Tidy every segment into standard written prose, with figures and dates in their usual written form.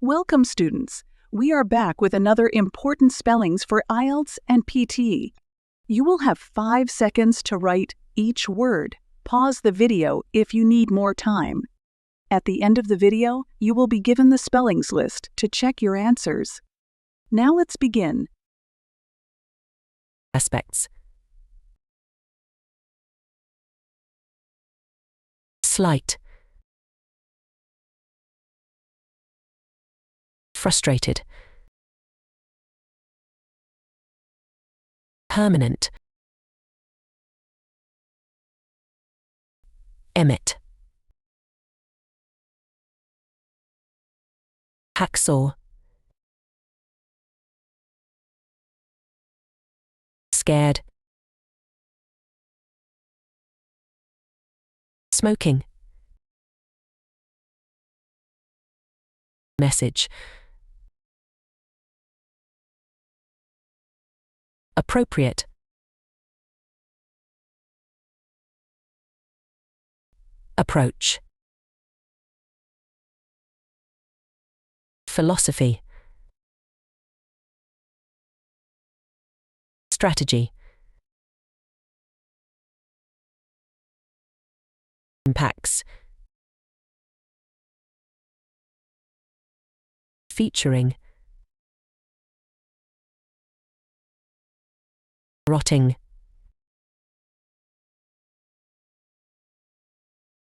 Welcome, students. We are back with another important spellings for IELTS and PTE. You will have 5 seconds to write each word. Pause the video if you need more time. At the end of the video, you will be given the spellings list to check your answers. Now let's begin. Aspects. Slight. Frustrated. Permanent. Emmet. Hacksaw. Scared. Smoking. Message. Appropriate. Approach. Philosophy. Strategy. Impacts. Featuring. Rotting.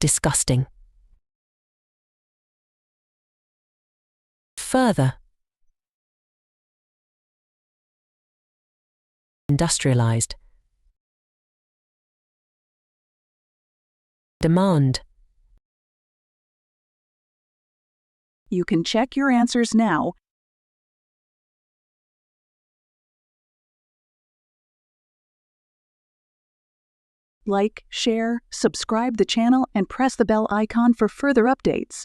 Disgusting. Further. Industrialized. Demand. You can check your answers now. Like, share, subscribe the channel, and press the bell icon for further updates.